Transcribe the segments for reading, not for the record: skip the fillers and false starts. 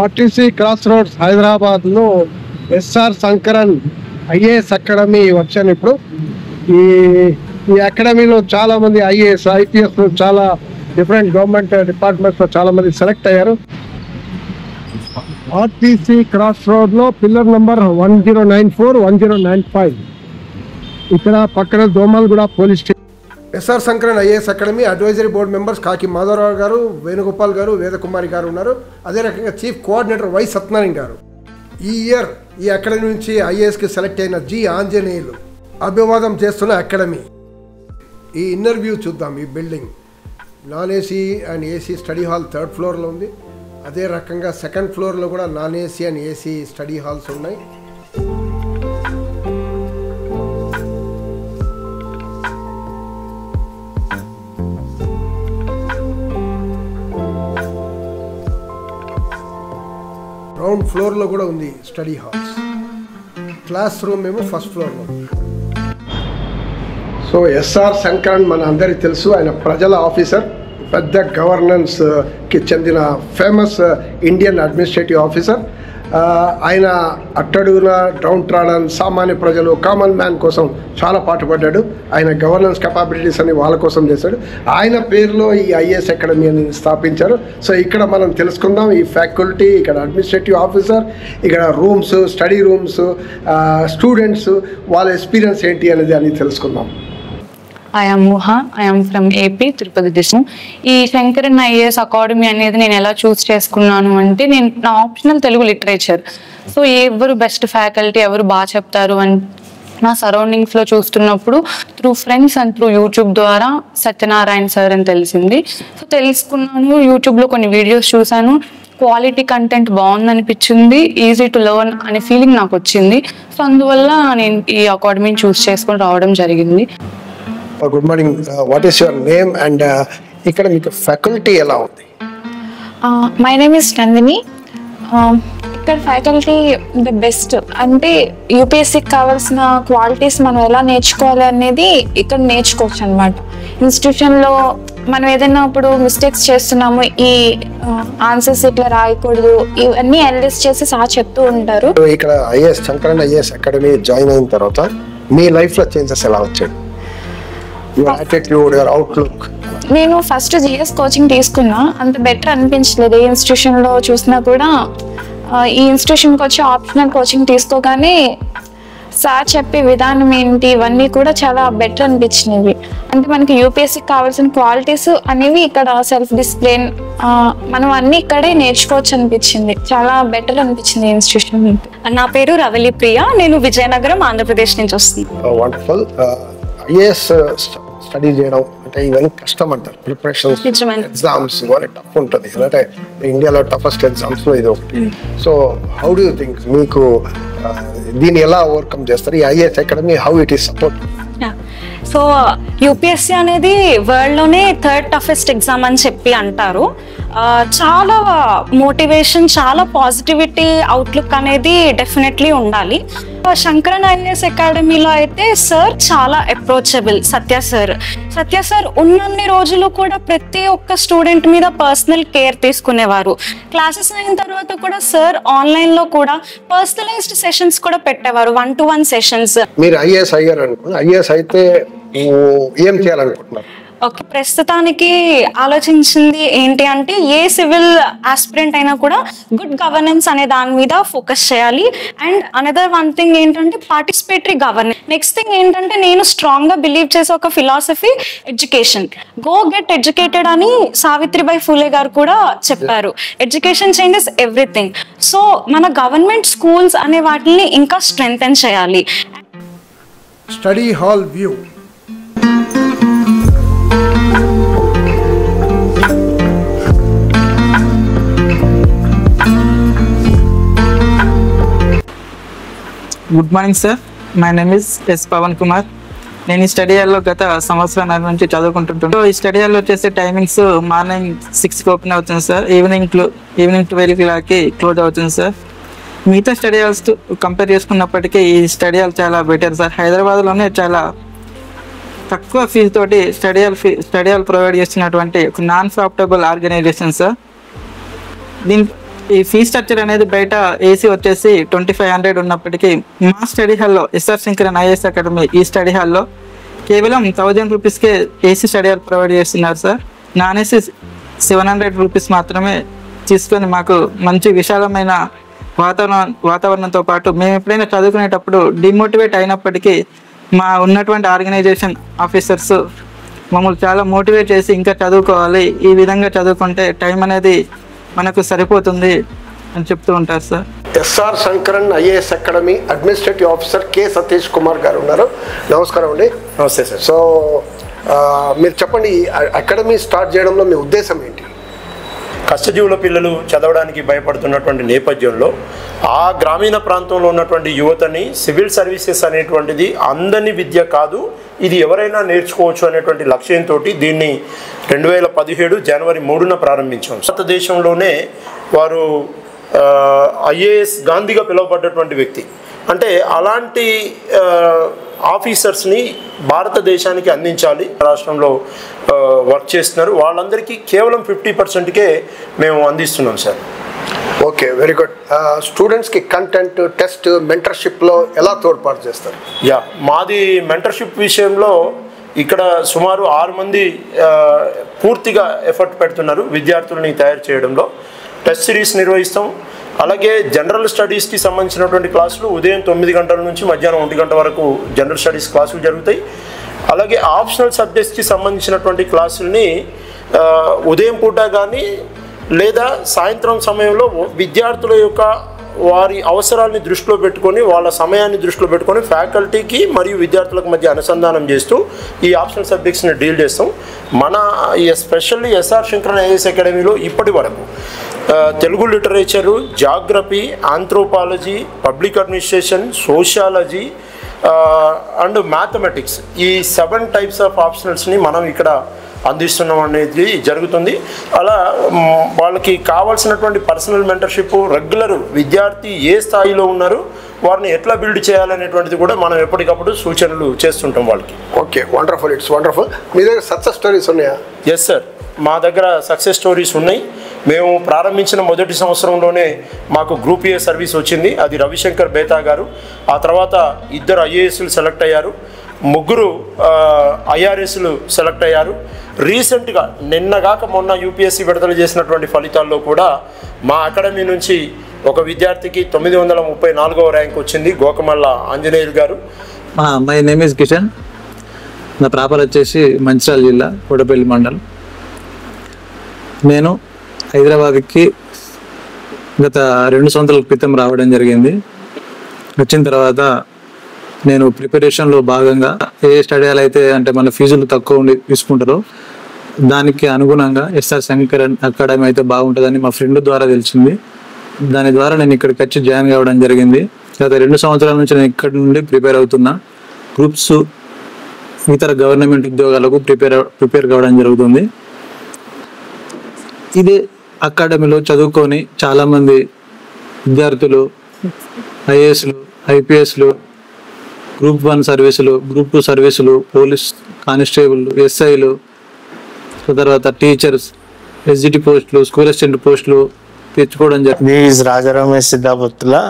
RTC cross roads Hyderabad లో SR Shankaran IAS academy వచ్చాను. ఇప్పుడు ఈ అకాడమీలో చాలా మంది ఐఏఎస్ ఐపీఎస్ చాలా డిఫరెంట్ గవర్నమెంట్ డిపార్ట్మెంట్స్ లో చాలా మంది సెలెక్ట్ అయ్యారు. ఆర్టీసీ క్రాస్ రోడ్ లో పిల్లర్ నంబర్ 1094, 1095 ఇక్కడ పక్కన Domalguda police station. SR Shankaran IAS academy advisory board members Kaki Madhavarao గారు, వేణుగోపాల్ గారు, వేదకుమారి గారు ఉన్నారు. అదే రకంగా చీఫ్ కోఆర్డినేటర్ వై సత్యనారాయణ గారు. ఈ ఇయర్ ఈ అకాడమీ నుంచి ఐఏఎస్కి సెలెక్ట్ అయిన జి ఆంజనేయులు అభివాదం చేస్తున్న అకాడమీ. ఈ ఇన్నర్ వ్యూ చూద్దాం. ఈ building non AC and AC study hall 3rd ఫ్లోర్లో ఉంది. అదే రకంగా 2nd ఫ్లోర్లో కూడా non AC and AC study halls ఉన్నాయి. గ్రౌండ్ ఫ్లోర్లో కూడా ఉంది స్టడీ హాల్స్. క్లాస్ రూమ్ ఏమో 1st ఫ్లోర్లో. సో ఎస్ఆర్ శంకరన్ మన అందరికీ తెలుసు. ఆయన ప్రజల ఆఫీసర్, పెద్ద గవర్నెన్స్కి చెందిన ఫేమస్ ఇండియన్ అడ్మినిస్ట్రేటివ్ ఆఫీసర్. ఆయన అట్టడుగున డౌన్ ట్రాడన్ సామాన్య ప్రజలు కామన్ మ్యాన్ కోసం చాలా పాటుపడ్డాడు. ఆయన గవర్నెన్స్ కెపాబిలిటీస్ అని వాళ్ళ కోసం చేశాడు. ఆయన పేరులో ఈ ఐఏఎస్ అకాడమీ అని స్థాపించారు. సో ఇక్కడ మనం తెలుసుకుందాం ఈ ఫ్యాకల్టీ, ఇక్కడ అడ్మినిస్ట్రేటివ్ ఆఫీసర్, ఇక్కడ రూమ్స్, స్టడీ రూమ్స్, స్టూడెంట్స్ వాళ్ళ ఎక్స్పీరియన్స్ ఏంటి అనేది అని తెలుసుకుందాం. I am Moha. I am from AP, Tirupati district. ఈ శంకరన్ ఐఏఎస్ అకాడమీ అనేది నేను ఎలా చూస్ చేసుకున్నాను అంటే, నేను నా ఆప్షనల్ తెలుగు లిటరేచర్. సో ఎవరు బెస్ట్ ఫ్యాకల్టీ, ఎవరు బాగా చెప్తారు అని నా సరౌండింగ్స్లో చూస్తున్నప్పుడు through friends and through YouTube ద్వారా సత్యనారాయణ సార్ అని తెలిసింది. సో తెలుసుకున్నాను. యూట్యూబ్లో కొన్ని వీడియోస్ చూశాను. క్వాలిటీ కంటెంట్ బాగుందనిపించింది. ఈజీ టు లెర్న్ అనే ఫీలింగ్ నాకు వచ్చింది. సో అందువల్ల నేను ఈ అకాడమీని చూస్ చేసుకొని రావడం జరిగింది. Good morning. What is your name and ఇక్కడ మీకు ఫ్యాకల్టీ ఎలా ఉంది? My name is Nandini. ఇక్కడ ఫ్యాకల్టీ ద బెస్ట్. అంటే యూపీఎస్సీకి కావాల్సిన క్వాలిటీస్ మనం ఎలా నేర్చుకోవాలి అనేది ఇక్కడ నేర్చుకోవచ్చు అనమాట. ఇన్స్టిట్యూషన్లో మనం ఏదైనా ఇప్పుడు మిస్టేక్స్ చేస్తున్నాము, ఈ ఆన్సర్స్ ఇట్లా రాయకూడదు, ఇవన్నీ అనలైజ్ చేసి సార్ చెప్తూ ఉంటారు. ఇక్కడ IAS Sankaran IAS academy join అయిన తర్వాత మీ లైఫ్లో చేంజెస్ ఎలా వచ్చాయి? నేను ఫస్ట్ జిఎస్ కోచింగ్ తీసుకున్నా. అంత బెటర్ అనిపించలేదు. ఏ ఇన్స్టిట్యూషన్లో చూసినా కూడా ఈ ఇన్స్టిట్యూషన్కి వచ్చి ఆప్షనల్ కోచింగ్ తీసుకోగానే సార్ చెప్పే విధానం ఏంటి ఇవన్నీ కూడా చాలా బెటర్ అనిపించినవి. అంటే మనకి యూపీఎస్సీకి కావాల్సిన క్వాలిటీస్ అనేవి ఇక్కడ సెల్ఫ్ డిసిప్లిన్ మనం అన్ని ఇక్కడే నేర్చుకోవచ్చు అనిపించింది. చాలా బెటర్ అనిపించింది ఇన్స్టిట్యూషన్. నా పేరు రవలి ప్రియ. నేను విజయనగరం, ఆంధ్రప్రదేశ్ నుంచి వస్తున్నాను. స్టడీ చేయడం అంటే ఇవన్నీ కష్టం అంటారు. ప్రిపరేషన్స్, ఎగ్జామ్స్ ఇవన్నీ టఫ్ ఉంటుంది. అంటే ఇండియాలో టఫెస్ట్ ఎగ్జామ్స్ లో ఇది ఒకటి. So how do you think మీకు దీన్ని ఎలా ఓవర్కమ్ చేస్తారు? ఈ IAS academy how it is support? So UPSC అనేది వరల్డ్ లోనే 3rd టఫెస్ట్ ఎగ్జామ్ అని చెప్పి అంటారు. చాలా మోటివేషన్, చాలా పాజిటివిటీ అవుట్లుక్ అనేది డెఫినెట్లీ ఉండాలి. శంకరన్ ఐఏఎస్ అకాడమీలో అయితే సార్ చాలా అప్రోచబుల్. సత్య సార్ ఉన్నన్ని రోజులు కూడా ప్రతి ఒక్క స్టూడెంట్ మీద పర్సనల్ కేర్ తీసుకునేవారు. క్లాసెస్ అయిన తర్వాత కూడా సార్ ఆన్లైన్ లో కూడా పర్సనలైజ్డ్ సెషన్స్ కూడా పెట్టేవారు, 1-to-1 సెషన్స్. మీరు ఐఏఎస్ అయ్యారు అనుకోండి, ఐఏఎస్ అయితే ఏం చేయాలనుకుంటున్నారు? ఓకే, ప్రస్తుతానికి ఆలోచించింది ఏంటి అంటే, ఏ సివిల్ ఆస్పిరెంట్ అయినా కూడా గుడ్ గవర్నెన్స్ అనే దాని మీద ఫోకస్ చేయాలి. అండ్ అనదర్ వన్ థింగ్ ఏంటంటే పార్టిసిపేటరీ గవర్నెన్స్. నెక్స్ట్ థింగ్ ఏంటంటే, నేను స్ట్రాంగ్ గా బిలీవ్ చేసే ఒక philosophy education. Go get educated అని సావిత్రిబాయి ఫూలే గారు కూడా చెప్పారు. Education changes everything. సో మన గవర్నమెంట్ స్కూల్స్ అనే వాటిని ఇంకా స్ట్రెంగ్థెన్ చేయాలి. Study hall view. Good morning sir. My name is S Pavan Kumar. నేను ఈ స్టడీ హాల్లో గత సంవత్సరం నుంచి చదువుకుంటుంటాను. ఈ స్టడీ హాల్లో వచ్చేసి టైమింగ్స్ మార్నింగ్ 6కి ఓపెన్ అవుతుంది సార్, ఈవినింగ్ 12కి క్లోజ్ అవుతుంది సార్. మిగతా స్టడీ హాల్స్ కంపేర్ చేసుకున్నప్పటికీ ఈ స్టడీ హాల్ చాలా బెటర్ సార్. హైదరాబాద్లోనే చాలా తక్కువ ఫీజు తోటి స్టడీ హాల్ ప్రొవైడ్ చేస్తున్నటువంటి ఒక నాన్ ప్రాఫిటబుల్ ఆర్గనైజేషన్ సార్. ఈ ఫీ స్ట్రక్చర్ అనేది బయట ఏసీ వచ్చేసి 2500 ఉన్నప్పటికీ మా స్టడీ హాల్లో ఎస్ఆర్ శంకరన్ ఐఏఎస్ అకాడమీ ఈ స్టడీ హాల్లో కేవలం 1000 రూపీస్కే ఏసీ స్టడీ హాల్ ప్రొవైడ్ చేస్తున్నారు సార్. నాన్ ఏసీ 700 రూపీస్ మాత్రమే తీసుకొని మాకు మంచి విశాలమైన వాతావరణంతో పాటు మేము ఎప్పుడైనా చదువుకునేటప్పుడు డిమోటివేట్ అయినప్పటికీ మా ఉన్నటువంటి ఆర్గనైజేషన్ ఆఫీసర్స్ మమ్మల్ని చాలా మోటివేట్ చేసి ఇంకా చదువుకోవాలి, ఈ విధంగా చదువుకుంటే టైం అనేది మనకు సరిపోతుంది అని చెప్తూ ఉంటారు sir. SR Shankaran IAS academy administrative officer K Satish Kumar garu ఉన్నారు. నమస్కారం అండి. నమస్తే సార్. సో మీరు చెప్పండి, అకాడమీ స్టార్ట్ చేయడంలో మీ ఉద్దేశం ఏంటి? కష్టజీవుల పిల్లలు చదవడానికి భయపడుతున్నటువంటి నేపథ్యంలో ఆ గ్రామీణ ప్రాంతంలో ఉన్నటువంటి యువతని సివిల్ సర్వీసెస్ అనేటువంటిది అందని విద్య కాదు, ఇది ఎవరైనా నేర్చుకోవచ్చు అనేటువంటి లక్ష్యంతో దీన్ని 2017 జనవరి 3న ప్రారంభించాం. భారతదేశంలోనే వారు ఐఏఎస్ గాంధీగా పిలువబడ్డటువంటి వ్యక్తి. అంటే అలాంటి ఆఫీసర్స్ని భారతదేశానికి అందించాలి. రాష్ట్రంలో వర్క్ చేస్తున్నారు, వాళ్ళందరికీ కేవలం 50%కే మేము అందిస్తున్నాం సార్. Okay, very good. స్టూడెంట్స్కి కంటెంట్, టెస్ట్, మెంటర్షిప్లో ఎలా తోడ్పాటు చేస్తారు? మాది మెంటర్షిప్ విషయంలో ఇక్కడ సుమారు 6 మంది పూర్తిగా ఎఫర్ట్ పెడుతున్నారు విద్యార్థులని తయారు చేయడంలో. టెస్ట్ సిరీస్ నిర్వహిస్తాం. అలాగే జనరల్ స్టడీస్కి సంబంధించినటువంటి క్లాసులు ఉదయం 9 గంటల నుంచి మధ్యాహ్నం 1 గంట వరకు జనరల్ స్టడీస్ క్లాసులు జరుగుతాయి. అలాగే ఆప్షనల్ సబ్జెక్ట్స్కి సంబంధించినటువంటి క్లాసుల్ని ఉదయం పూట కానీ లేదా సాయంత్రం సమయంలో విద్యార్థుల యొక్క వారి అవసరాలని దృష్టిలో పెట్టుకొని, వాళ్ళ సమయాన్ని దృష్టిలో పెట్టుకొని ఫ్యాకల్టీకి మరియు విద్యార్థులకు మధ్య అనుసంధానం చేస్తూ ఈ ఆప్షనల్ సబ్జెక్ట్స్ని డీల్ చేస్తాం. మన ఎస్పెషల్లీ ఎస్ఆర్ శంకరన్ ఐఏఎస్ అకాడమీలో ఇప్పటి వరకు Telugu literature, geography, anthropology, public administration, sociology and mathematics, ఈ 7 టైప్స్ ఆఫ్ ఆప్షనల్స్ని మనం ఇక్కడ అందిస్తున్నాం అనేది జరుగుతుంది. అలా వాళ్ళకి కావాల్సినటువంటి పర్సనల్ మెంటర్షిప్, రెగ్యులర్ విద్యార్థి ఏ స్థాయిలో ఉన్నారు, వారిని ఎట్లా బిల్డ్ చేయాలనేటువంటిది కూడా మనం ఎప్పటికప్పుడు సూచనలు చేస్తుంటాం వాళ్ళకి. Okay, wonderful, it's wonderful. మీ దగ్గర సక్సెస్ స్టోరీస్ ఉన్నాయా? ఎస్ సార్, మా దగ్గర సక్సెస్ స్టోరీస్ ఉన్నాయి. మేము ప్రారంభించిన మొదటి సంవత్సరంలోనే మాకు గ్రూప్ ఏ సర్వీస్ వచ్చింది. అది రవిశంకర్ బేతా గారు. ఆ తర్వాత 2 ఐఏఎస్లు సెలెక్ట్ అయ్యారు, 3 ఐఆర్ఎస్లు సెలెక్ట్ అయ్యారు. రీసెంట్గా నిన్నగాక మొన్న యూపీఎస్సీ విడుదల చేసినటువంటి ఫలితాల్లో కూడా మా అకాడమీ నుంచి ఒక విద్యార్థికి 934వ ర్యాంక్ వచ్చింది, గోకమల్ల ఆంజనేయులు గారు. My name is Kishan. నా ప్రాపర్ వచ్చేసి మంచిర్యాల జిల్లా కోటపల్లి మండలం. నేను హైదరాబాద్కి గత 2 సంవత్సరాల క్రితం రావడం జరిగింది. వచ్చిన తర్వాత నేను ప్రిపరేషన్లో భాగంగా ఏ స్టడీ హాల్ అయితే అంటే మన ఫీజులు తక్కువ ఉండి తీసుకుంటారో దానికి అనుగుణంగా ఎస్ఆర్ శంకరన్ అకాడమీ అయితే బాగుంటుందని మా ఫ్రెండ్ ద్వారా తెలిసింది. దాని ద్వారా నేను ఇక్కడికి వచ్చి జాయిన్ కావడం జరిగింది. గత 2 సంవత్సరాల నుంచి నేను ఇక్కడ నుండి ప్రిపేర్ అవుతున్నా. గ్రూప్స్, ఇతర గవర్నమెంట్ ఉద్యోగాలకు ప్రిపేర్ కావడం జరుగుతుంది. ఇదే అకాడమీలో చదువుకొని చాలామంది విద్యార్థులు ఐఏఎస్లు, ఐపీఎస్లు, గ్రూప్ 1 సర్వీసులు, గ్రూప్ 2 సర్వీసులు, పోలీస్ కానిస్టేబుల్, ఎస్ఐలు, తర్వాత టీచర్స్, ఎస్జిటి పోస్టులు, స్కూల్ అసిస్టెంట్ పోస్టులు తెచ్చుకోవడం జరిగింది. This is Raja Ramesh Siddhaputla.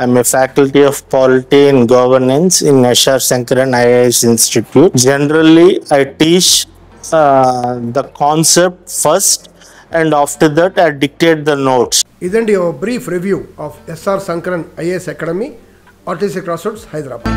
I'm a faculty of polity and governance in SR Sankaran IAS Institute. Generally, I teach the concept first, and after that I dictate the notes. ఇదండి a brief review of SR Shankaran IAS academy, RTC cross roads, Hyderabad.